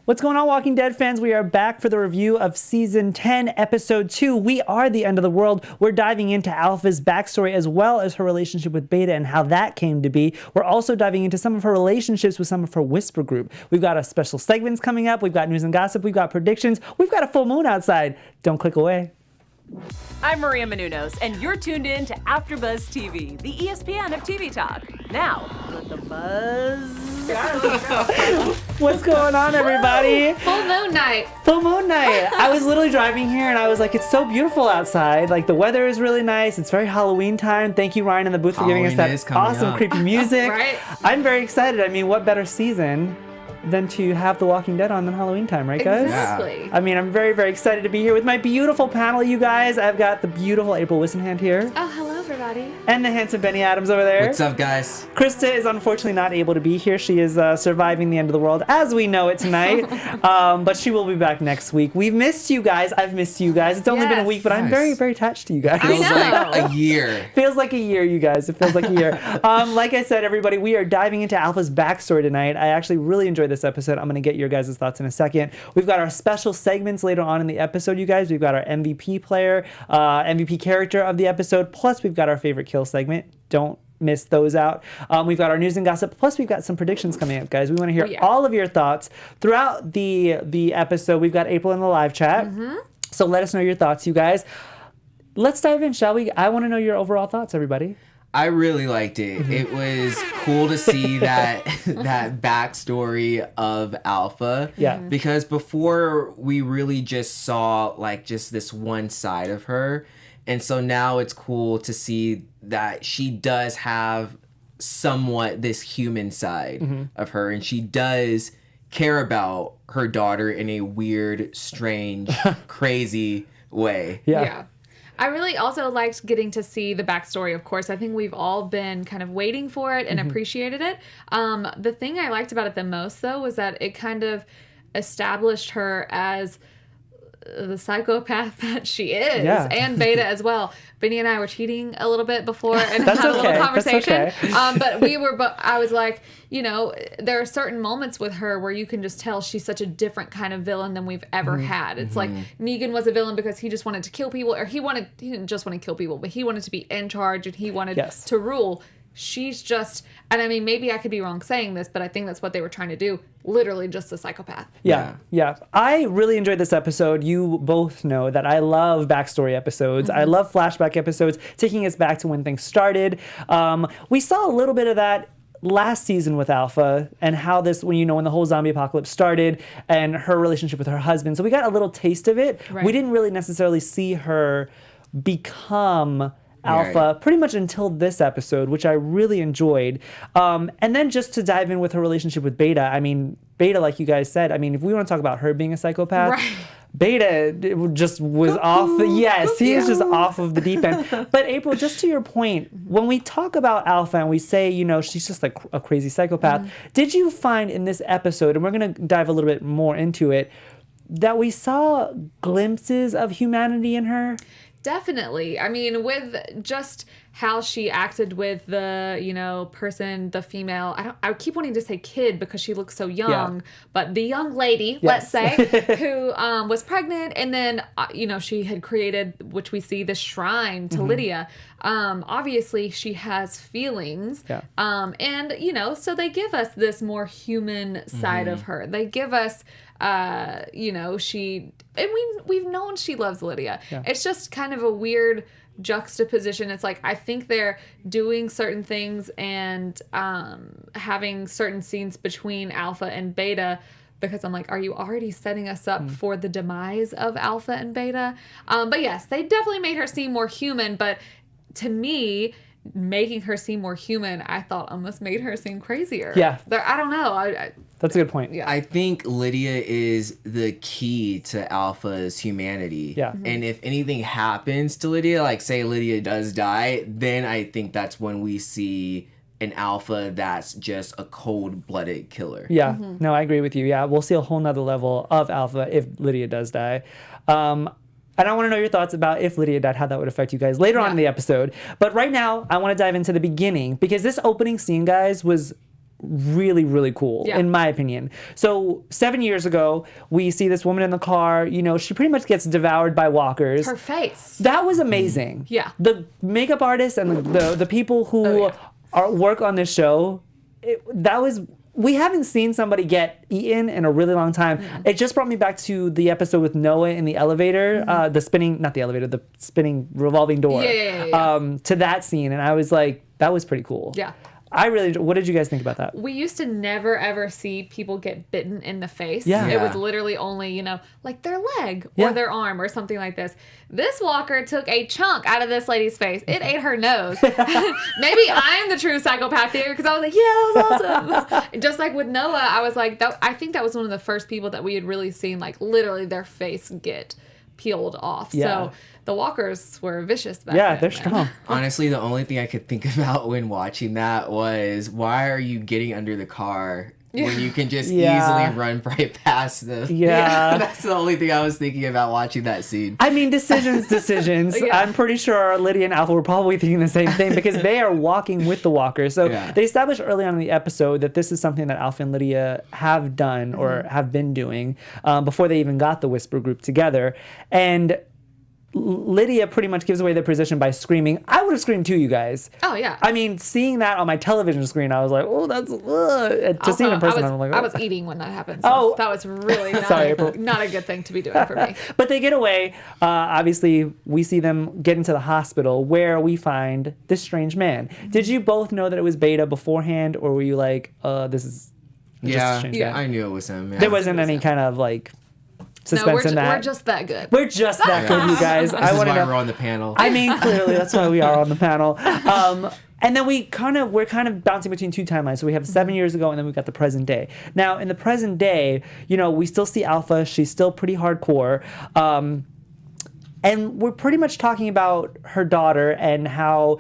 What's going on, Walking Dead fans? We are back for the review of Season 10, Episode 2. We are the end of the world. We're diving into Alpha's backstory as well as her relationship with Beta and how that came to be. We're also diving into some of her relationships with some of her Whisper group. We've got a special segments coming up. We've got news and gossip. We've got predictions. We've got a full moon outside. Don't click away. I'm Maria Menounos, and you're tuned in to AfterBuzz TV, the ESPN of TV talk. Now, let the buzz. What's going on, everybody? Full moon night. Full moon night. I was literally driving here and I was like, it's so beautiful outside. Like, the weather is really nice. It's very Halloween time. Thank you, Ryan, in the booth, for giving us that awesome, creepy music. Right? I'm very excited. I mean, what better season than to have The Walking Dead on than Halloween time, right, guys? Exactly. Yeah. I mean, I'm very, very excited to be here with my beautiful panel, you guys. I've got the beautiful April Wissenhand here. Oh, hello, everybody. And the handsome Benny Adams over there. What's up, guys? Krista is unfortunately not able to be here. She is surviving the end of the world as we know it tonight. But she will be back next week. We've missed you guys. I've missed you guys. It's only been a week, but I'm very, very attached to you guys. Feels like a year. Feels like a year, you guys. It feels like a year. Like I said, everybody, we are diving into Alpha's backstory tonight. I actually really enjoyed this episode. I'm going to get your guys' thoughts in a second. We've got our special segments later on in the episode, you guys. We've got our MVP player, MVP character of the episode, plus we've got our favorite kill segment. Don't miss those out. We've got our news and gossip, plus we've got some predictions coming up, guys. We want to hear all of your thoughts throughout the episode. We've got April in the live chat. So let us know your thoughts, you guys. Let's dive in, shall we? I want to know your overall thoughts, everybody. I really liked it. It was cool to see that backstory of Alpha. Yeah. Because before we really just saw like just this one side of her. And so now it's cool to see that she does have somewhat this human side of her. And she does care about her daughter in a weird, strange, crazy way. Yeah. I really also liked getting to see the backstory, of course. I think we've all been kind of waiting for it and appreciated it. The thing I liked about it the most, though, was that it kind of established her as the psychopath that she is, and Beta as well. Benny and I were cheating a little bit before and had a little conversation. But I was like, you know, there are certain moments with her where you can just tell she's such a different kind of villain than we've ever had. It's like Negan was a villain because he just wanted to kill people, or he didn't just want to kill people, but he wanted to be in charge and he wanted to rule. She's just, and I mean, maybe I could be wrong saying this, but I think that's what they were trying to do. Literally just a psychopath. Yeah. I really enjoyed this episode. You both know that I love backstory episodes. I love flashback episodes, taking us back to when things started. We saw a little bit of that last season with Alpha and how this, when the whole zombie apocalypse started and her relationship with her husband. So we got a little taste of it. Right. We didn't really necessarily see her become Alpha pretty much until this episode, which I really enjoyed. And then just to dive in with her relationship with Beta, I mean, Beta, like you guys said, I mean, if we want to talk about her being a psychopath, Beta just was off. Yes, he is just off of the deep end. But April, just to your point, when we talk about Alpha and we say, you know, she's just like a crazy psychopath, did you find in this episode, and we're going to dive a little bit more into it, that we saw glimpses of humanity in her? Definitely. I mean, with just how she acted with the, person, the female, I keep wanting to say kid because she looks so young, but the young lady, let's say, who was pregnant, and then, she had created, which we see, the shrine to Lydia. Obviously, she has feelings, and, so they give us this more human side of her. They give us, we've known she loves Lydia. Yeah. It's just kind of a weird juxtaposition. It's like, I think they're doing certain things and having certain scenes between Alpha and Beta, because I'm like, are you already setting us up for the demise of Alpha and Beta? But yes, they definitely made her seem more human, but to me, making her seem more human, I thought almost made her seem crazier. Yeah. I don't know. That's a good point. Yeah. I think Lydia is the key to Alpha's humanity. Yeah. And if anything happens to Lydia, like say Lydia does die, then I think that's when we see an Alpha that's just a cold-blooded killer. Yeah. No, I agree with you. Yeah. We'll see a whole nother level of Alpha if Lydia does die. And I want to know your thoughts about if Lydia died, how that would affect you guys later on in the episode. But right now, I want to dive into the beginning, because this opening scene, guys, was really, really cool, in my opinion. So 7 years ago, we see this woman in the car. You know, she pretty much gets devoured by walkers. Her face. That was amazing. Yeah. The makeup artists and the people who work on this show, we haven't seen somebody get eaten in a really long time. It just brought me back to the episode with Noah in the elevator, the spinning revolving door. To that scene. And I was like, that was pretty cool. Yeah. I really enjoyed. What did you guys think about that? We used to never ever see people get bitten in the face. Yeah. It was literally only, like their leg or their arm or something like this. This walker took a chunk out of this lady's face. It ate her nose. Maybe I'm the true psychopath here because I was like, yeah, that was awesome. Just like with Noah, I was like, I think that was one of the first people that we had really seen, like literally their face get peeled off. Yeah. So the walkers were vicious back Yeah, then, they're man. strong. Honestly, the only thing I could think about when watching that was, why are you getting under the car when you can just easily run right past them? Yeah. That's the only thing I was thinking about watching that scene. I mean, decisions. Yeah. I'm pretty sure Lydia and Alpha were probably thinking the same thing because they are walking with the walkers. So they established early on in the episode that this is something that Alpha and Lydia have done or have been doing before they even got the Whisper group together. And Lydia pretty much gives away their position by screaming. I would have screamed too, you guys. Oh, yeah. I mean, seeing that on my television screen, I was like, oh, that's... To see it in person, I'm like... I was eating when that happened. So that was really not a good thing to be doing for me. But they get away. Obviously, we see them get into the hospital where we find this strange man. Did you both know that it was Beta beforehand, or were you like, this is just a strange guy? I knew it was him. Yeah. There wasn't any kind of like... suspense in that. We're just that good. We're just that good, you guys. This is why we're on the panel. I mean, clearly, that's why we are on the panel. And then we're kind of bouncing between two timelines. So we have 7 years ago, and then we've got the present day. Now, in the present day, we still see Alpha. She's still pretty hardcore. And we're pretty much talking about her daughter and how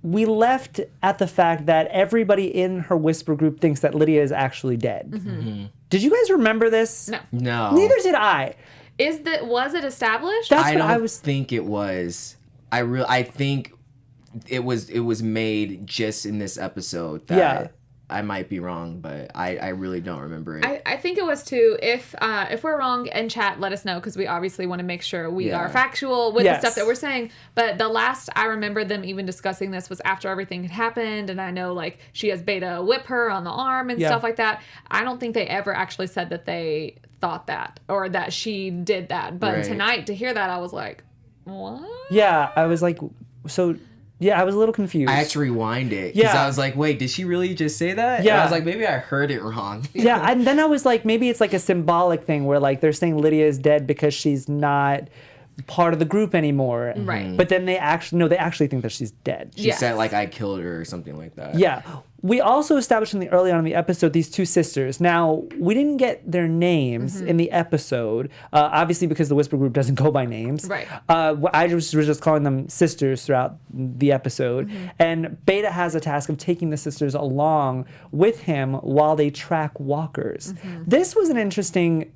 we left at the fact that everybody in her Whisper group thinks that Lydia is actually dead. Did you guys remember this? No. Neither did I. Was it established? That's I what don't I was... think it was. I think it was made just in this episode. That I might be wrong, but I really don't remember it. I think it was too. If we're wrong in chat, let us know because we obviously want to make sure we are factual with the stuff that we're saying. But the last I remember them even discussing this was after everything had happened, and I know like she has Beta whip her on the arm and stuff like that. I don't think they ever actually said that they thought that or that she did that. But tonight to hear that, I was like, what? Yeah, I was like, so... Yeah, I was a little confused. I had to rewind it because I was like, wait, did she really just say that? Yeah. And I was like, maybe I heard it wrong. Yeah, and then I was like, maybe it's like a symbolic thing where like they're saying Lydia is dead because she's not part of the group anymore. Right. But then they actually think that she's dead. She said like I killed her or something like that. Yeah. We also established early on in the episode these two sisters. Now, we didn't get their names in the episode, obviously because the Whisper group doesn't go by names. Right. I was just calling them sisters throughout the episode. And Beta has a task of taking the sisters along with him while they track walkers. This was an interesting...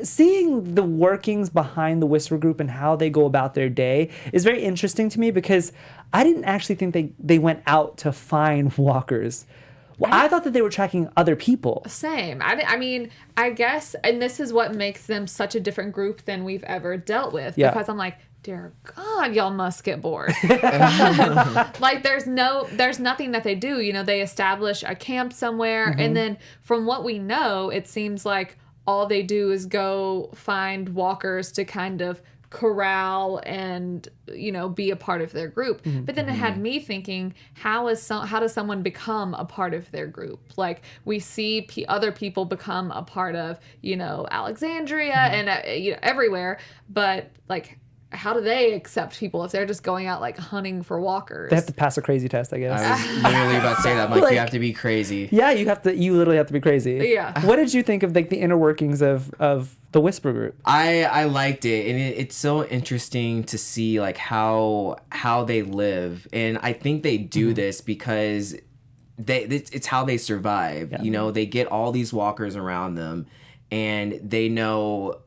Seeing the workings behind the Whisper group and how they go about their day is very interesting to me because I didn't actually think they went out to find walkers. Well, I thought that they were tracking other people. Same. I mean, I guess, and this is what makes them such a different group than we've ever dealt with. Yeah. Because I'm like, dear God, y'all must get bored. Like, there's nothing that they do. They establish a camp somewhere, and then from what we know, it seems like all they do is go find walkers to kind of corral and be a part of their group. But then it had me thinking, how does someone become a part of their group? Like we see other people become a part of Alexandria and everywhere, but like how do they accept people if they're just going out like hunting for walkers? They have to pass a crazy test, I guess. I was literally about to say that. Like, you have to be crazy. Yeah, you literally have to be crazy. Yeah. What did you think of like the inner workings of the Whisper group? I liked it, and it's so interesting to see like how they live, and I think they do this because it's how they survive. Yeah. They get all these walkers around them, and they know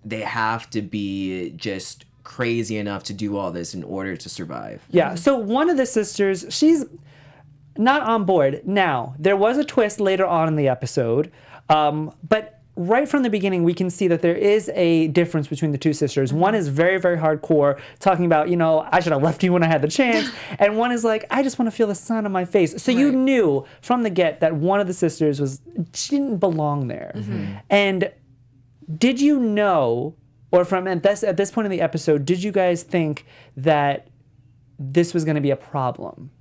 they have to be just crazy enough to do all this in order to survive. Yeah. So one of the sisters, she's not on board. Now, there was a twist later on in the episode, but right from the beginning, we can see that there is a difference between the two sisters. One is very, very hardcore, talking about, I should have left you when I had the chance. And one is like, I just want to feel the sun on my face. So you knew from the get that one of the sisters she didn't belong there. And did you know, or at this point in the episode, did you guys think that this was going to be a problem?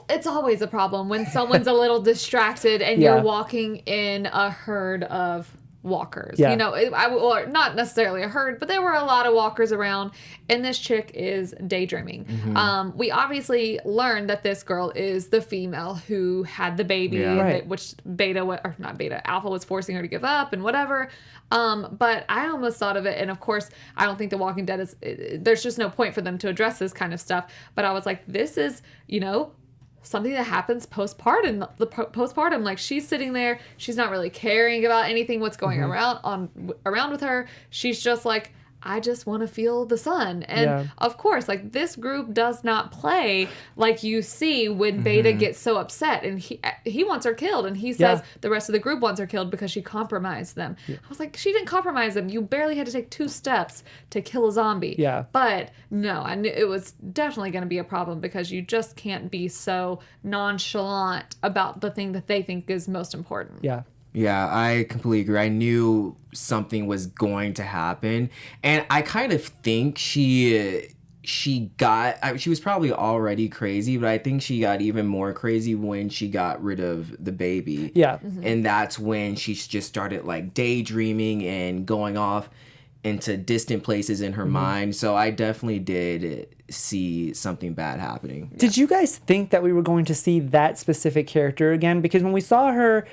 It's always a problem when someone's a little distracted and you're walking in a herd of walkers. Or not necessarily a herd, but there were a lot of walkers around, and this chick is daydreaming. We obviously learned that this girl is the female who had the baby, which Alpha was forcing her to give up and whatever. But I almost thought of it, and of course, I don't think The Walking Dead there's just no point for them to address this kind of stuff. But I was like, this is, something that happens postpartum. Like, she's sitting there, she's not really caring about anything, what's going around with her. She's just like, I just want to feel the sun. And of course, like, this group does not play like you see when Beta gets so upset and he wants her killed, and he says the rest of the group wants her killed because she compromised them. I was like, she didn't compromise them. You barely had to take 2 steps to kill a zombie. But no, I knew it was definitely going to be a problem because you just can't be so nonchalant about the thing that they think is most important. Yeah, I completely agree. I knew something was going to happen, and I kind of think she was probably already crazy, but I think she got even more crazy when she got rid of the baby. And that's when she just started like daydreaming and going off into distant places in her mind. So I definitely did see something bad happening. Did you guys think that we were going to see that specific character again? Because when we saw her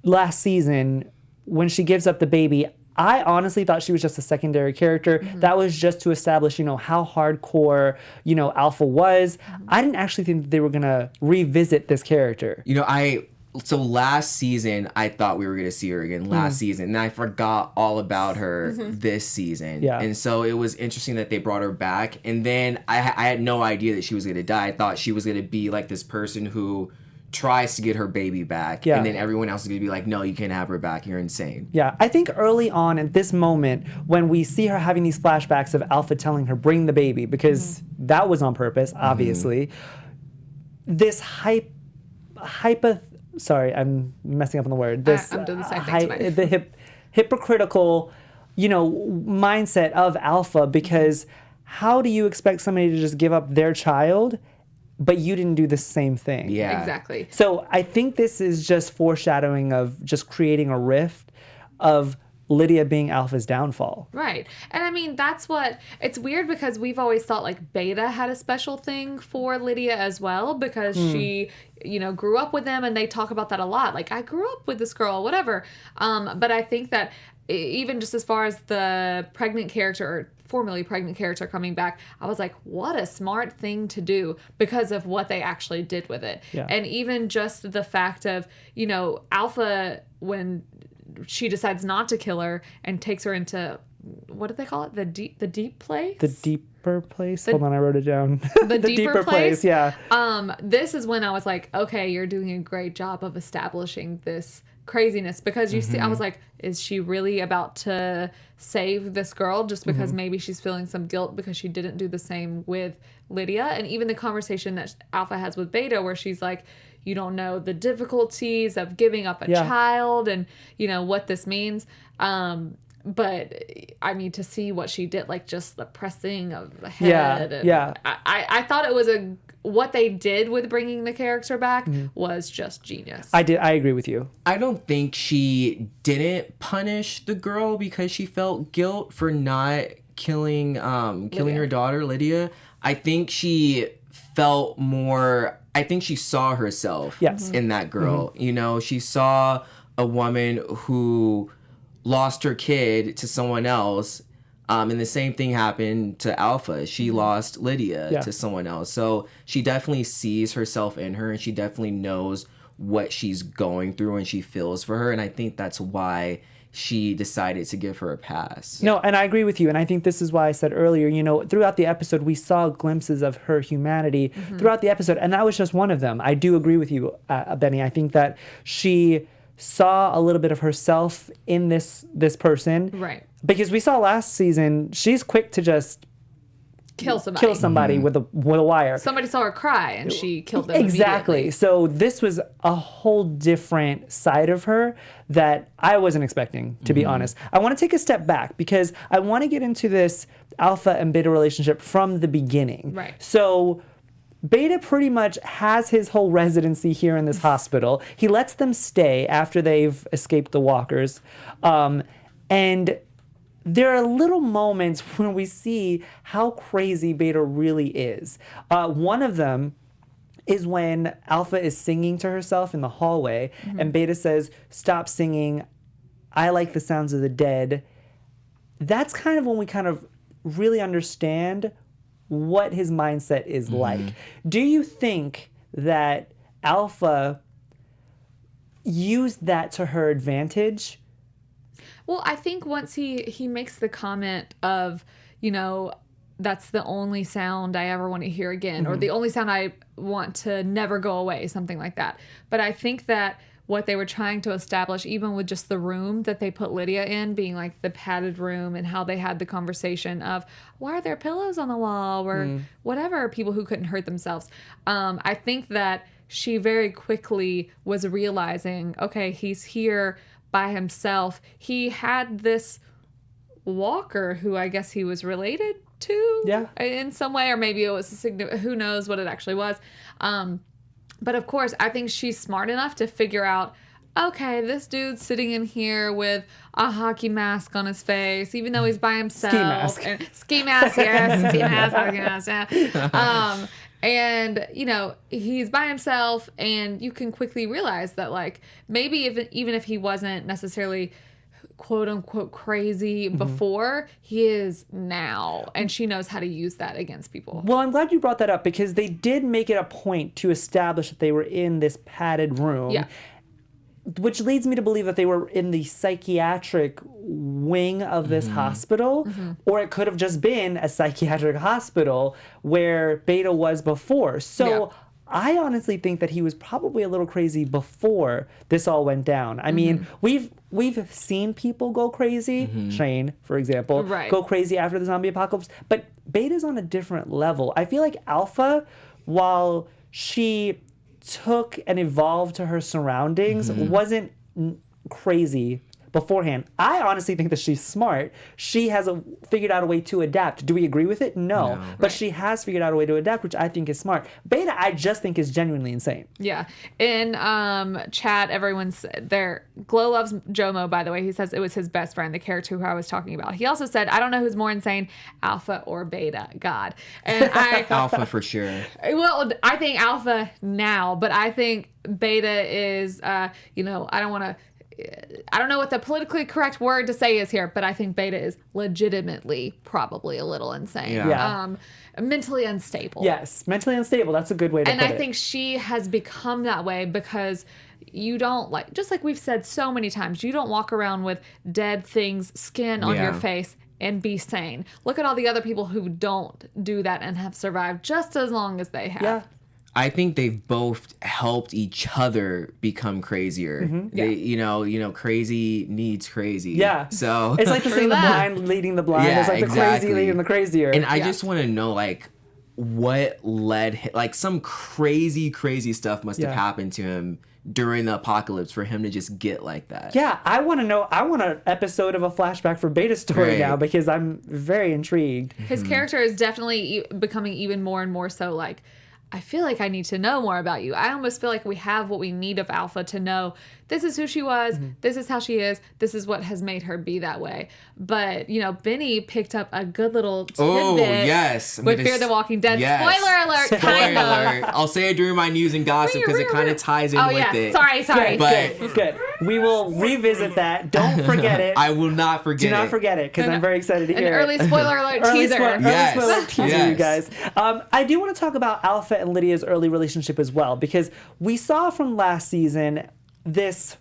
last season, when she gives up the baby, I honestly thought she was just a secondary character. That was just to establish, how hardcore, Alpha was. I didn't actually think that they were going to revisit this character. So last season, I thought we were going to see her again last season, and I forgot all about her this season. And so it was interesting that they brought her back. And then I had no idea that she was going to die. I thought she was going to be like this person who tries to get her baby back, and then everyone else is going to be like, no, you can't have her back, you're insane. I think early on at this moment, when we see her having these flashbacks of Alpha telling her, bring the baby, because that was on purpose, obviously, this sorry, I'm messing up on the word. I'm doing the same thing tonight. The hypocritical, mindset of Alpha, because how do you expect somebody to just give up their child, but you didn't do the same thing? Exactly. So I think this is just foreshadowing of just creating a rift of Lydia being Alpha's downfall. Right. And I mean, it's weird because we've always thought like Beta had a special thing for Lydia as well, because she, grew up with them, and they talk about that a lot. Like, I grew up with this girl, whatever. But I think that even just as far as the pregnant character, or formerly pregnant character coming back, I was like, what a smart thing to do because of what they actually did with it. And even just the fact of, Alpha, when she decides not to kill her and takes her into, what did they call it? The deep place? The deeper place? Hold on, I wrote it down. The deeper place? Yeah. This is when I was like, okay, you're doing a great job of establishing this craziness, because you see, I was like, is she really about to save this girl just because maybe she's feeling some guilt because she didn't do the same with Lydia? And even the conversation that Alpha has with Beta, where she's like, you don't know the difficulties of giving up a child and what this means. But I mean, to see what she did, like just the pressing of the head. I thought it was what they did with bringing the character back was just genius. I agree with you. I don't think she didn't punish the girl because she felt guilt for not killing her daughter, Lydia. I think she felt more, I think she saw herself in that girl. She saw a woman who lost her kid to someone else. And the same thing happened to Alpha. She lost Lydia to someone else. So she definitely sees herself in her, and she definitely knows what she's going through, and she feels for her. And I think that's why she decided to give her a pass. No, and I agree with you. And I think this is why I said earlier, you know, throughout the episode, we saw glimpses of her humanity throughout the episode. And that was just one of them. I do agree with you, Benny. I think that she saw a little bit of herself in this person. Right. Because we saw last season, she's quick to just Kill somebody. with a wire. Somebody saw her cry and she killed them Exactly. immediately. So this was a whole different side of her that I wasn't expecting, to be honest. I want to take a step back because I want to get into this alpha and beta relationship from the beginning. Right. So Beta pretty much has his whole residency here in this hospital. He lets them stay after they've escaped the walkers. And there are little moments when we see how crazy Beta really is. One of them is when Alpha is singing to herself in the hallway, and Beta says, "Stop singing. I like the sounds of the dead." That's kind of when we kind of really understand what his mindset is like. Do you think that Alpha used that to her advantage? Well, I think once he makes the comment of, you know, that's the only sound I ever want to hear again, or the only sound I want to never go away, something like that. But I think that what they were trying to establish, even with just the room that they put Lydia in, being like the padded room, and how they had the conversation of, why are there pillows on the wall, or whatever, people who couldn't hurt themselves. I think that she very quickly was realizing, okay, he's here by himself. He had this walker who I guess he was related to in some way, or maybe it was who knows what it actually was. But of course, I think she's smart enough to figure out, okay, this dude's sitting in here with a hockey mask on his face, even though he's by himself. Ski mask, yes. Ski mask, hockey mask, yeah. And, you know, he's by himself, and you can quickly realize that, like, maybe even if he wasn't necessarily quote unquote crazy before, he is now. And she knows how to use that against people. Well, I'm glad you brought that up because they did make it a point to establish that they were in this padded room. Yeah. Which leads me to believe that they were in the psychiatric wing of this hospital, or it could have just been a psychiatric hospital where Beta was before. So I honestly think that he was probably a little crazy before this all went down. I mean, we've seen people go crazy, Shane, for example, go crazy after the zombie apocalypse, but Beta's on a different level. I feel like Alpha, while she took and evolved to her surroundings, wasn't crazy beforehand. I honestly think that she's smart. She has figured out a way to adapt. Do we agree with it? No. But she has figured out a way to adapt, which I think is smart. Beta, I just think is genuinely insane. Yeah. In chat, everyone's there. Glow loves Jomo, by the way. He says it was his best friend, the character who I was talking about. He also said, I don't know who's more insane, Alpha or Beta. God. And Alpha for sure. Well, I think Alpha now, but I think Beta is, you know, I don't know what the politically correct word to say is here, but I think Beta is legitimately probably a little insane. Mentally unstable. Yes, mentally unstable. That's a good way to put it. And I think she has become that way because you don't, like, just like we've said so many times, you don't walk around with dead things, skin on your face and be sane. Look at all the other people who don't do that and have survived just as long as they have. Yeah. I think they've both helped each other become crazier. They, you know, crazy needs crazy. Yeah. So it's like the saying, the blind leading the blind. Yeah, It's like the crazy leading the crazier. And I just want to know, like, what led him, like, some crazy stuff must have happened to him during the apocalypse for him to just get like that. Yeah, I want to know. I want an episode of a flashback for Beta's story now because I'm very intrigued. His character is definitely becoming even more and more so like, I feel like I need to know more about you. I almost feel like we have what we need of Alpha to know this is who she was, this is how she is, this is what has made her be that way. But, you know, Benny picked up a good little tidbit with Fear the Walking Dead. Yes. Spoiler alert, kind of. Alert. I'll say it during my news and gossip because it kind of ties in with it. Sorry. Good. We will revisit that. Don't forget it. I will not forget it. Do not forget it because I'm very excited to hear An early spoiler alert teaser. Early spoiler teaser, you guys. I do want to talk about Alpha and Lydia's early relationship as well because we saw from last season this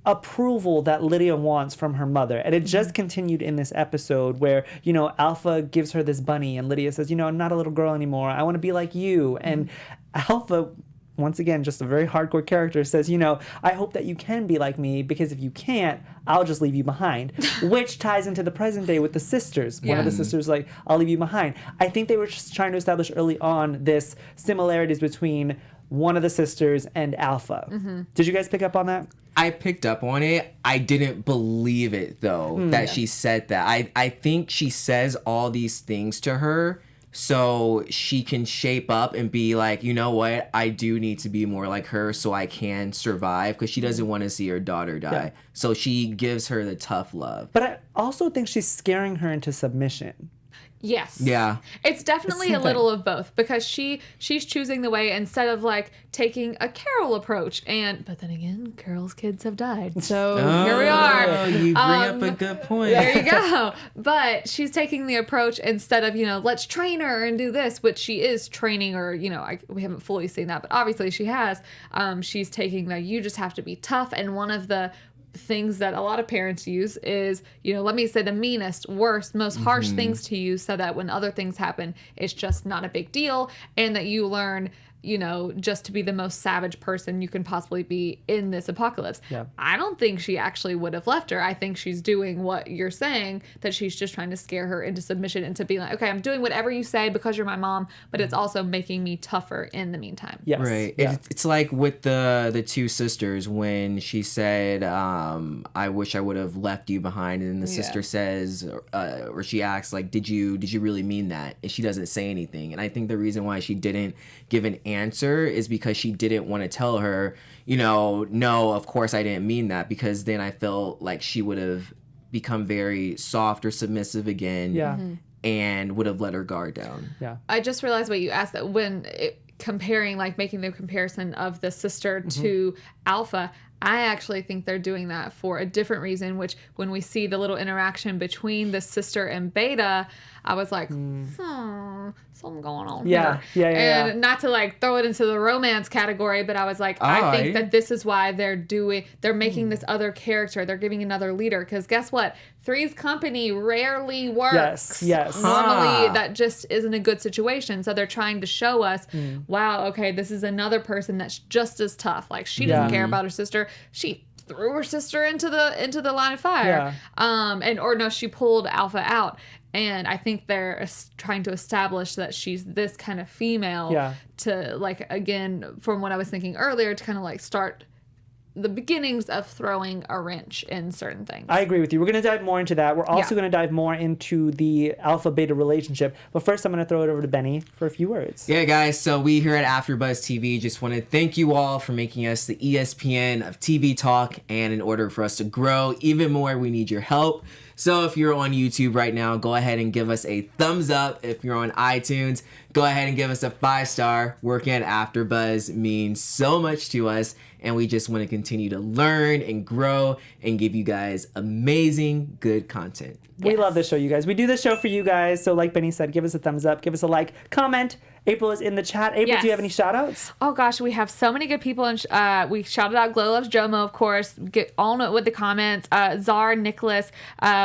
approval that Lydia wants from her mother. And it just continued in this episode where, you know, Alpha gives her this bunny and Lydia says, you know, I'm not a little girl anymore. I want to be like you. And Alpha, once again, just a very hardcore character, says, you know, I hope that you can be like me, because if you can't, I'll just leave you behind. Which ties into the present day with the sisters. One of the sisters like, I'll leave you behind. I think they were just trying to establish early on this similarities between one of the sisters and Alpha. Did you guys pick up on that? I picked up on it. I didn't believe it, though, that she said that. I think she says all these things to her so she can shape up and be like, you know what, I do need to be more like her so I can survive, because she doesn't want to see her daughter die. Yeah. So she gives her the tough love. But I also think she's scaring her into submission. Yes. Yeah. It's definitely a little of both, because she's choosing the way instead of like taking a Carol approach. But then again, Carol's kids have died. So here we are. Oh, you bring up a good point. There you go. But she's taking the approach instead of, you know, let's train her and do this, which she is training her, you know, we haven't fully seen that, but obviously she has. She's taking the, you just have to be tough. And one of the things that a lot of parents use is, you know, let me say the meanest, worst, most harsh things to you, so that when other things happen, it's just not a big deal, and that you learn, you know, just to be the most savage person you can possibly be in this apocalypse. Yeah. I don't think she actually would have left her. I think she's doing what you're saying, that she's just trying to scare her into submission, into being like, okay, I'm doing whatever you say because you're my mom, but it's also making me tougher in the meantime. Yes. Right. Yeah. It's like with the two sisters when she said, I wish I would have left you behind. And the sister says, or she asks, like, did you really mean that? And she doesn't say anything. And I think the reason why she didn't give an answer is because she didn't want to tell her, you know, no, of course I didn't mean that, because then I felt like she would have become very soft or submissive again. Yeah. And would have let her guard down. Yeah. I just realized what you asked, that when comparing, like making the comparison of the sister to Alpha, I actually think they're doing that for a different reason, which when we see the little interaction between the sister and Beta, I was like, something going on here. Yeah. And not to like throw it into the romance category, but I was like, I think that this is why they're making this other character. They're giving another leader, because guess what? Three's Company rarely works. Yes. Normally, that just isn't a good situation. So they're trying to show us, wow, okay, this is another person that's just as tough. Like, she doesn't care about her sister. She threw her sister into the line of fire. She pulled Alpha out. And I think they're trying to establish that she's this kind of female to, like, again, from what I was thinking earlier, to kind of like start the beginnings of throwing a wrench in certain things. I agree with you. We're going to dive more into that. We're also going to dive more into the Alpha-Beta relationship. But first, I'm going to throw it over to Benny for a few words. Yeah, guys. So we here at AfterBuzz TV just want to thank you all for making us the ESPN of TV talk. And in order for us to grow even more, we need your help. So if you're on YouTube right now, go ahead and give us a thumbs up. If you're on iTunes, go ahead and give us a 5-star. Working at AfterBuzz means so much to us, and we just want to continue to learn and grow and give you guys amazing, good content. We love this show, you guys. We do this show for you guys. So like Benny said, give us a thumbs up, give us a like, comment. April is in the chat. April, do you have any shout outs? Oh gosh, we have so many good people. And we shouted out Glow Loves Jomo, of course. Get all know with the comments. Czar, Nicholas.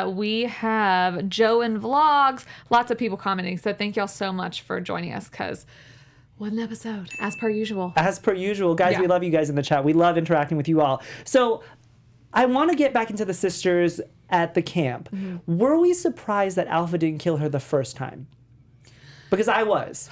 We have Joe in Vlogs. Lots of people commenting. So thank y'all so much for joining us, because what an episode, as per usual. As per usual. Guys, we love you guys in the chat. We love interacting with you all. So I want to get back into the sisters at the camp. Were we surprised that Alpha didn't kill her the first time? Because I was.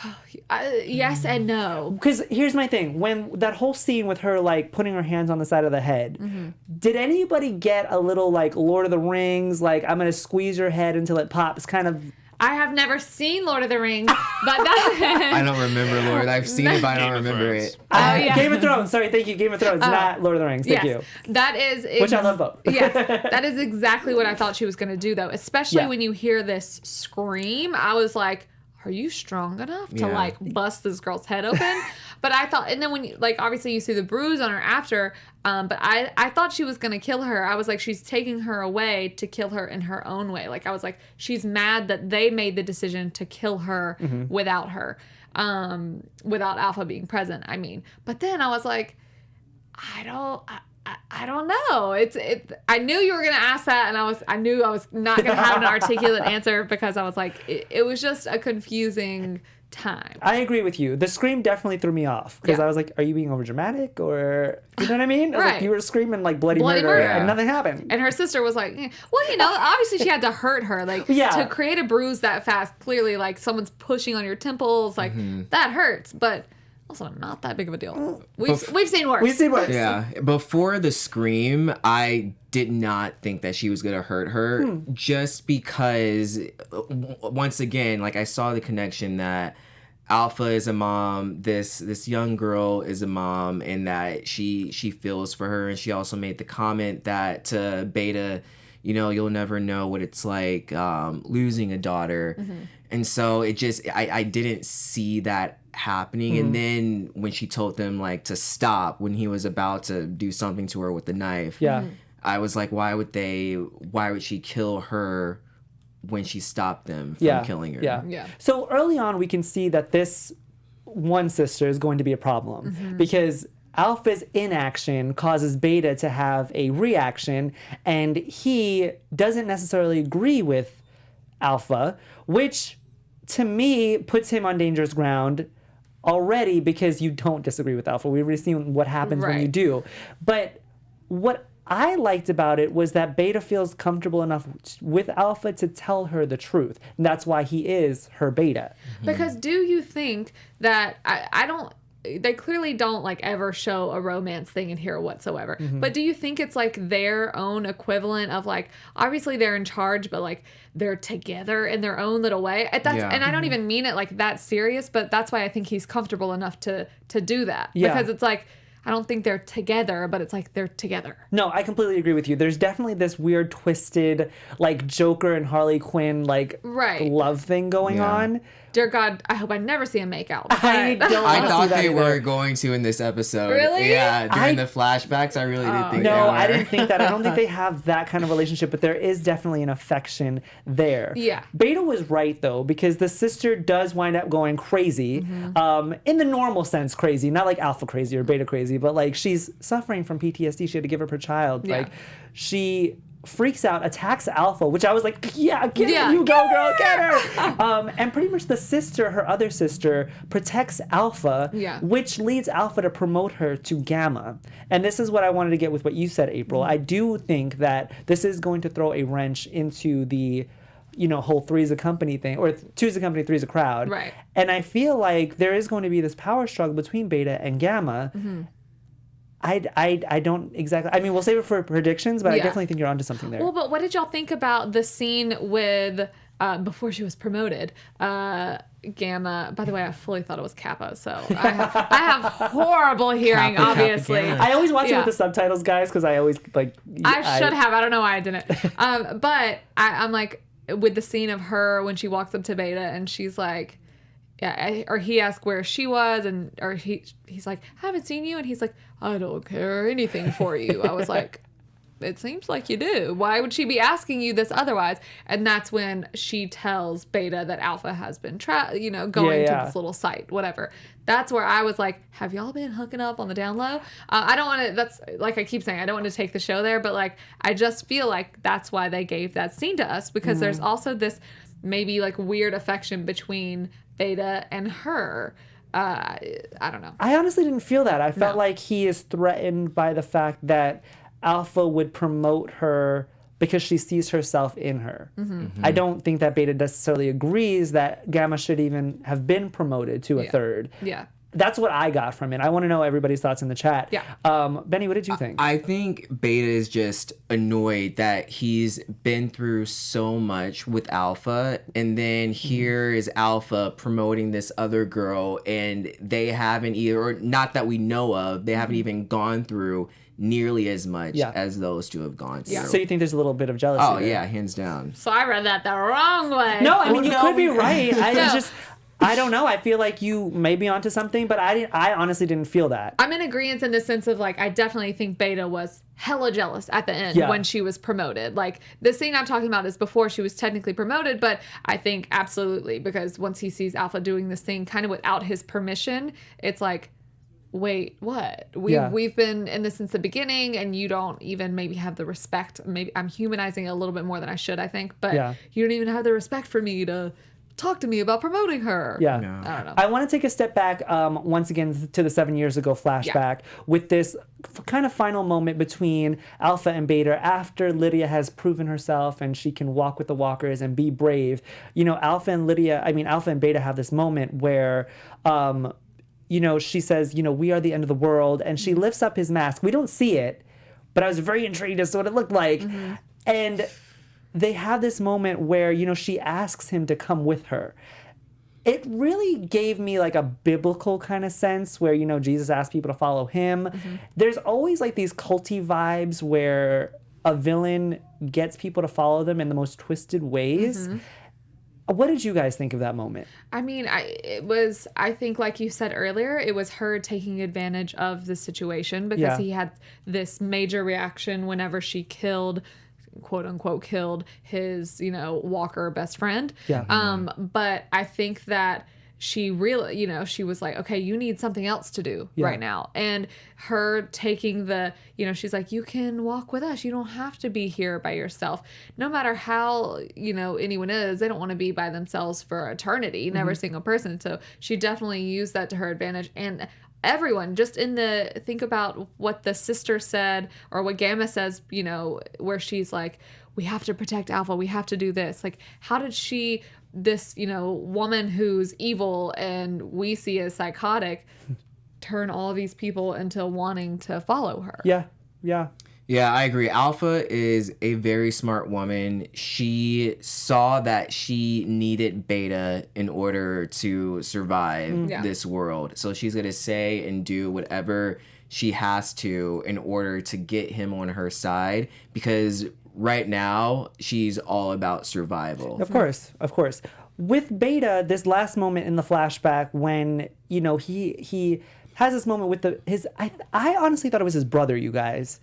Yes and no. Because here's my thing. When that whole scene with her, like, putting her hands on the side of the head, did anybody get a little, like, Lord of the Rings, like, I'm going to squeeze your head until it pops kind of... I have never seen Lord of the Rings, but that... I don't remember, Lord. I've seen it, but I don't remember it. Game of Thrones. Sorry, thank you. Game of Thrones, not Lord of the Rings. Thank you. That is... Which I love both. That is exactly what I thought she was going to do, though. Especially when you hear this scream, I was like... Are you strong enough to like bust this girl's head open? But I thought, and then when you, like, obviously you see the bruise on her after, but I thought she was going to kill her. I was like, she's taking her away to kill her in her own way. Like, I was like, she's mad that they made the decision to kill her without her, without Alpha being present. I mean, but then I was like, I don't know. I knew you were gonna ask that, and I knew I was not gonna have an articulate answer because I was like, it was just a confusing time. I agree with you. The scream definitely threw me off because I was like, are you being overdramatic or you know what I mean? I was like, you were screaming like bloody murder and nothing happened. And her sister was like, well, obviously she had to hurt her. Like to create a bruise that fast, clearly like someone's pushing on your temples, like that hurts, but also not that big of a deal. We've seen worse. We've seen worse. Yeah. Before the scream, I did not think that she was going to hurt her just because, once again, like I saw the connection that Alpha is a mom, this young girl is a mom, and that she feels for her. And she also made the comment that to Beta, you'll never know what it's like losing a daughter. And so it just, I didn't see that happening. And then when she told them like to stop when he was about to do something to her with the knife, I was like, why would she kill her when she stopped them from killing her? Yeah. So early on, we can see that this one sister is going to be a problem because Alpha's inaction causes Beta to have a reaction, and he doesn't necessarily agree with Alpha, which to me puts him on dangerous ground already because you don't disagree with Alpha. We've already seen what happens when you do. But what I liked about it was that Beta feels comfortable enough with Alpha to tell her the truth. And that's why he is her Beta. Because do you think that, I don't, they clearly don't like ever show a romance thing in here whatsoever. But do you think it's like their own equivalent of like, obviously they're in charge, but like they're together in their own little way? And I don't even mean it like that serious, but that's why I think he's comfortable enough to do that. Because it's like, I don't think they're together, but it's like they're together. No, I completely agree with you. There's definitely this weird, twisted, like Joker and Harley Quinn, like love thing going on. Dear God, I hope I never see them make out. I thought they were going to in this episode. Really? Yeah, during the flashbacks, I really did think no, they were. I didn't think that. I don't think they have that kind of relationship, but there is definitely an affection there. Yeah. Beta was right, though, because the sister does wind up going crazy, in the normal sense crazy, not like Alpha crazy or Beta crazy, but like she's suffering from PTSD. She had to give up her child. Like she freaks out, attacks Alpha, which I was like, get her, you go, girl, get her. And pretty much the sister, her other sister, protects Alpha, which leads Alpha to promote her to Gamma. And this is what I wanted to get with what you said, April. I do think that this is going to throw a wrench into the whole three's a company thing, or two's a company, three's a crowd. Right. And I feel like there is going to be this power struggle between Beta and Gamma. I don't exactly. I mean, we'll save it for predictions, but I definitely think you're onto something there. Well, but what did y'all think about the scene with before she was promoted? Gamma. By the way, I fully thought it was Kappa, so I have horrible hearing. Kappa, obviously, Gamma. I always watch it with the subtitles, guys, because I always like. I should have. I don't know why I didn't. But I'm like with the scene of her when she walks up to Beta and she's like. Or he asked where she was, or he's like, I haven't seen you, and he's like, I don't care anything for you. I was like, it seems like you do. Why would she be asking you this otherwise? And that's when she tells Beta that Alpha has been going to this little site, whatever. That's where I was like, have y'all been hooking up on the down low? I don't want to, that's like I keep saying, I don't want to take the show there, but like, I just feel like that's why they gave that scene to us, because there's also this maybe like weird affection between Beta and her. I don't know. I honestly didn't feel that. I felt like he is threatened by the fact that Alpha would promote her because she sees herself in her. I don't think that Beta necessarily agrees that Gamma should even have been promoted to a third. That's what I got from it. I want to know everybody's thoughts in the chat. Benny, what did you think? I think Beta is just annoyed that he's been through so much with Alpha, and then here is Alpha promoting this other girl, and they haven't either, or not that we know of, they haven't even gone through nearly as much as those two have gone through. So you think there's a little bit of jealousy? Oh, there? yeah, hands down. So I read that the wrong way. No, I mean, you could be right. I don't know. I feel like you may be onto something, but I honestly didn't feel that. I'm in agreement in the sense of like, I definitely think Beta was hella jealous at the end when she was promoted. Like the scene I'm talking about is before she was technically promoted, but I think absolutely, because once he sees Alpha doing this thing kind of without his permission, it's like, wait, what? Yeah. We've been in this since the beginning, and you don't even maybe have the respect. Maybe I'm humanizing it a little bit more than I should, I think, but Yeah. you don't even have the respect for me to talk to me about promoting her. Yeah. No. I don't know. I want to take a step back once again to the 7 years ago flashback with this kind of final moment between Alpha and Beta after Lydia has proven herself and she can walk with the walkers and be brave. You know, Alpha and Beta have this moment where you know, she says, you know, we are the end of the world, and she lifts up his mask. We don't see it, but I was very intrigued as to what it looked like. And they have this moment where, you know, she asks him to come with her. It really gave me like a biblical kind of sense where, you know, Jesus asked people to follow him. There's always like these culty vibes where a villain gets people to follow them in the most twisted ways. What did you guys think of that moment? I mean, I think like you said earlier, it was her taking advantage of the situation because he had this major reaction whenever she killed, quote unquote, killed his, you know, Walker best friend. But I think that she really, you know, she was like, okay, you need something else to do right now. And her taking the, you know, she's like, you can walk with us. You don't have to be here by yourself. No matter how, you know, anyone is, they don't want to be by themselves for eternity, never a single person. So she definitely used that to her advantage. And everyone just think about what the sister said or what Gamma says, you know, where she's like, we have to protect Alpha. We have to do this. Like, how did this, you know, woman who's evil and we see as psychotic turn all of these people into wanting to follow her? Yeah. Yeah, I agree. Alpha is a very smart woman. She saw that she needed Beta in order to survive this world. So she's going to say and do whatever she has to in order to get him on her side, because right now she's all about survival. Of course. With Beta, this last moment in the flashback when, you know, he has this moment with I honestly thought it was his brother, you guys.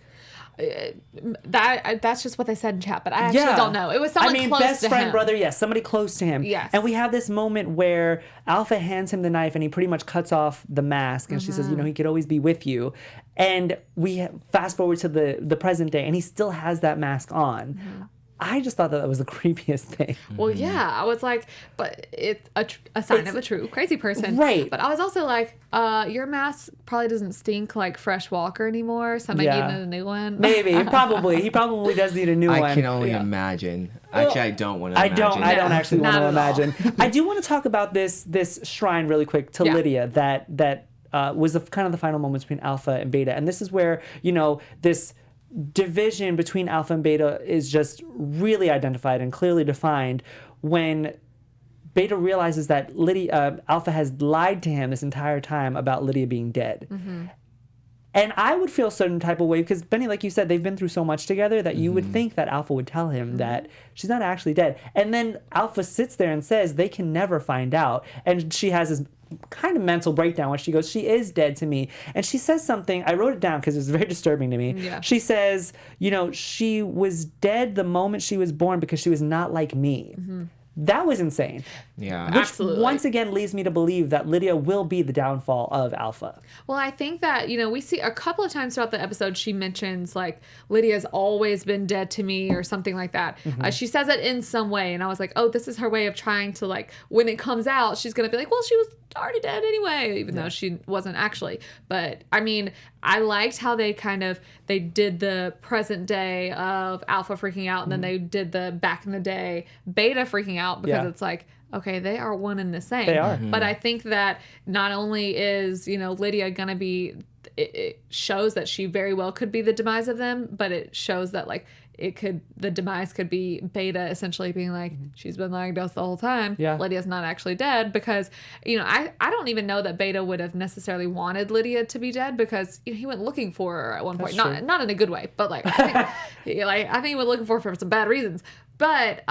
That's just what they said in chat, but I actually don't know. It was someone close to him. Best friend, brother, yes, somebody close to him. Yes. And we have this moment where Alpha hands him the knife and he pretty much cuts off the mask, and she says, you know, he could always be with you. And we fast forward to the present day, and he still has that mask on. I just thought that was the creepiest thing. Well, yeah, I was like, but it's a sign of a true crazy person. Right. But I was also like, your mask probably doesn't stink like Fresh Walker anymore, so I might need a new one. Maybe, probably. He probably does need a new one. I can only imagine. Actually, I don't want to imagine. I don't actually want Not to at imagine. I do want to talk about this shrine really quick to Lydia that was kind of the final moments between Alpha and Beta. And this is where, you know, this division between Alpha and Beta is just really identified and clearly defined when Beta realizes that Alpha has lied to him this entire time about Lydia being dead. And I would feel a certain type of way because, Benny, like you said, they've been through so much together that you would think that Alpha would tell him that she's not actually dead. And then Alpha sits there and says they can never find out. And she has this kind of mental breakdown when she goes, she is dead to me. And she says something, I wrote it down because it was very disturbing to me. Yeah. She says, you know, she was dead the moment she was born because she was not like me. That was insane. Yeah. Which Absolutely. once again leads me to believe that Lydia will be the downfall of Alpha. Well, I think that, you know, we see a couple of times throughout the episode, she mentions like Lydia's always been dead to me or something like that. She says it in some way. And I was like, oh, this is her way of trying to, like, when it comes out, she's going to be like, well, she was already dead anyway, even though she wasn't actually. But I mean, I liked how they did the present day of Alpha freaking out, and then they did the back in the day Beta freaking out, because it's like, okay, they are one and the same. They are. But I think that not only is, you know, Lydia gonna be, it shows that she very well could be the demise of them, but it shows that, like, the demise could be Beta essentially being like, she's been lying to us the whole time. Yeah. Lydia's not actually dead, because, you know, I don't even know that Beta would have necessarily wanted Lydia to be dead, because, you know, he went looking for her at one point. That's Not in a good way, but like, I think he went looking for her for some bad reasons. But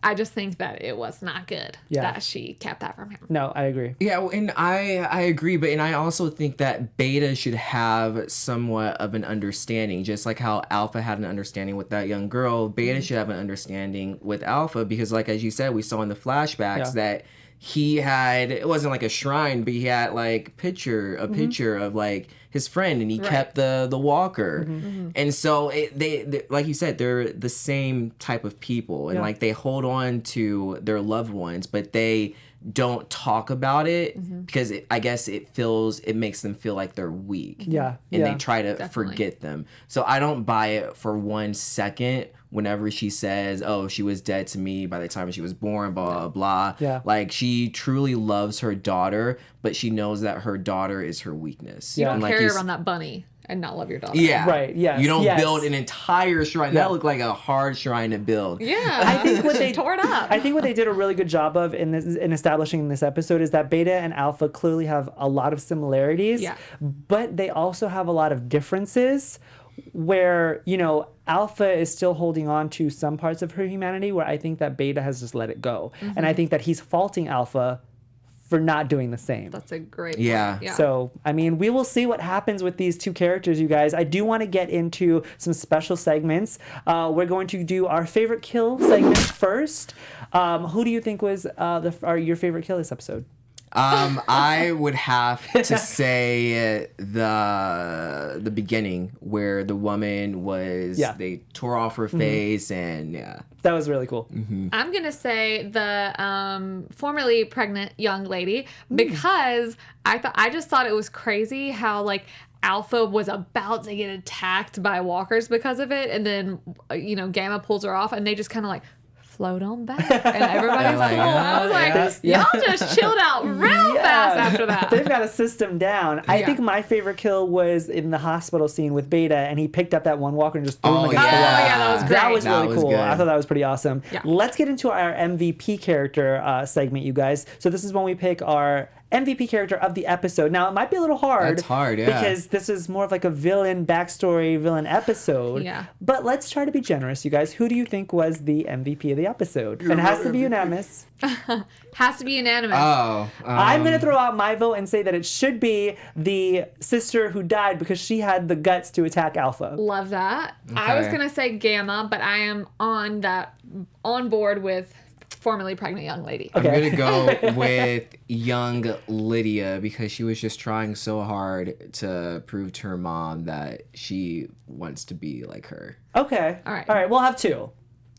I just think that it was not good that she kept that from him. No, I agree. Yeah, well, and I agree, but I also think that Beta should have somewhat of an understanding, just like how Alpha had an understanding with that young girl. Beta should have an understanding with Alpha, because, like, as you said, we saw in the flashbacks that he had, it wasn't like a shrine, but he had like a picture of like his friend, and he kept the walker. And so they like you said, they're the same type of people, and like they hold on to their loved ones, but they don't talk about it because I guess it makes them feel like they're weak. Yeah. And they try to forget them. So I don't buy it for 1 second whenever she says, oh, she was dead to me by the time she was born, blah, blah, blah. Yeah. Like, she truly loves her daughter, but she knows that her daughter is her weakness. You don't And like carry around that bunny and not love your daughter. Yeah. Right, yes, You don't yes. build an entire shrine. That looked like a hard shrine to build. Yeah. I think what they tore it up. I think what they did a really good job of in establishing this episode is that Beta and Alpha clearly have a lot of similarities, but they also have a lot of differences where, you know, Alpha is still holding on to some parts of her humanity where I think that Beta has just let it go. And I think that he's faulting Alpha for not doing the same. That's a great point. Yeah. So, I mean, we will see what happens with these two characters, you guys. I do want to get into some special segments. We're going to do our favorite kill segment first. Who do you think was your favorite kill this episode? I would have to say the beginning where the woman was, they tore off her face and That was really cool. I'm going to say the formerly pregnant young lady because I just thought it was crazy how like Alpha was about to get attacked by walkers because of it, and then Gamma pulls her off and they just kind of like float on back and everybody's like, cool. I was like, y'all just chilled out real fast after that. They've got a system down. I think my favorite kill was in the hospital scene with Beta, and he picked up that one walker and just threw him against the wall. That was great. That was really cool. Good. I thought that was pretty awesome. Yeah. Let's get into our MVP character segment, you guys. So this is when we pick our MVP character of the episode. Now, it might be a little hard. That's hard, yeah. Because this is more of like a villain backstory, villain episode. Yeah. But let's try to be generous, you guys. Who do you think was the MVP of the episode? And it has to be unanimous. Has to be unanimous. Oh. I'm going to throw out my vote and say that it should be the sister who died because she had the guts to attack Alpha. Love that. I was going to say Gamma, but I am on board with formerly pregnant young lady. I'm going to go with young Lydia because she was just trying so hard to prove to her mom that she wants to be like her. Okay. All right. All right. We'll have two.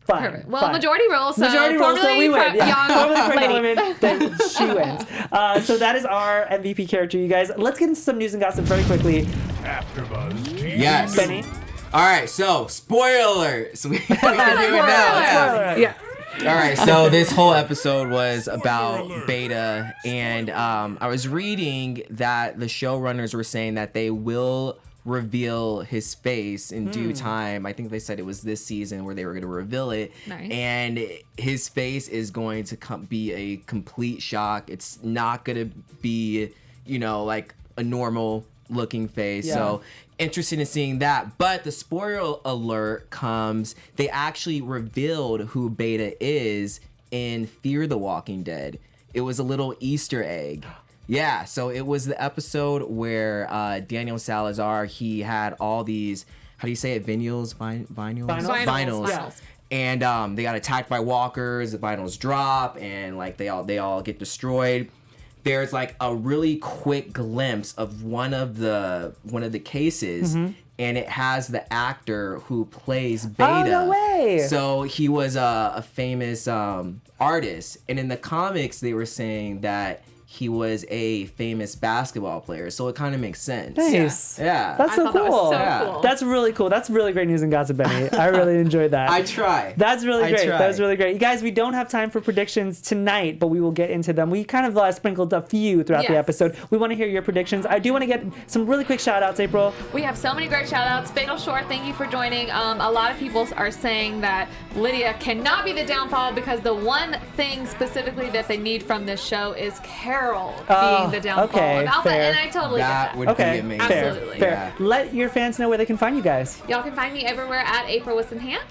Fine. Perfect. Well, fine. majority rules. So Majority rules, so we win. Yeah. Formerly pregnant lady. women, then she wins. So that is our MVP character, you guys. Let's get into some news and gossip very quickly. AfterBuzz TV. Yes. Benny. All right, so spoiler alert. So we can do it now. Yeah. All right, so this whole episode was about Beta, and I was reading that the showrunners were saying that they will reveal his face in due time. I think they said it was this season where they were going to reveal it. Nice. And his face is going to be a complete shock. It's not going to be, like a normal looking face. Yeah. So interested in seeing that. But the spoiler alert comes, they actually revealed who Beta is in Fear the Walking Dead. It was a little Easter egg. Yeah, so it was the episode where Daniel Salazar, he had all these, how do you say it, vinyls? Vinyls. Yeah. And they got attacked by walkers, the vinyls drop, and like they all get destroyed. There's like a really quick glimpse of one of the cases, and it has the actor who plays Beta. Oh, no way. So he was a famous artist, and in the comics they were saying that he was a famous basketball player, so it kind of makes sense. Nice. Yeah. That's so thought that was cool. so cool. That's really cool. That's really great news and gossip, Benny. I really enjoyed that. I try. That's really I great. try. That was really great. You guys, we don't have time for predictions tonight, but we will get into them. We kind of sprinkled a few throughout the Yes. episode. We want to hear your predictions. I do want to get some really quick shout outs, April. We have so many great shout outs. Fatal Shore, thank you for joining. A lot of people are saying that Lydia cannot be the downfall because the one thing specifically that they need from this show is Carol being the downfall okay, of Alpha. fair. And I totally That get that. would Okay, be amazing. fair, Absolutely. fair. Yeah. Let your fans know where they can find you guys. Y'all can find me everywhere at April Wissenhant.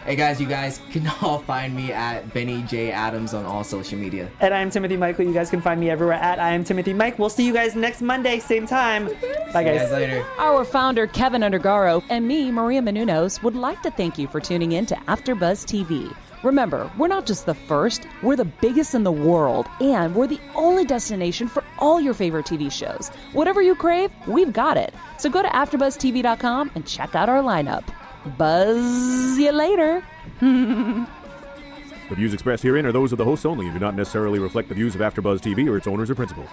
Hey guys, you guys can all find me at Benny J Adams on all social media. And I am Timothy Michael. You guys can find me everywhere at I am Timothy Mike. We'll see you guys next Monday, same time. Bye, See you guys. guys later. Our founder, Kevin Undergaro, and me, Maria Menounos, would like to thank you for tuning in to AfterBuzz TV. Remember, we're not just the first, we're the biggest in the world, and we're the only destination for all your favorite TV shows. Whatever you crave, we've got it. So go to AfterBuzzTV.com and check out our lineup. Buzz you later. The views expressed herein are those of the hosts only and do not necessarily reflect the views of AfterBuzz TV or its owners or principals.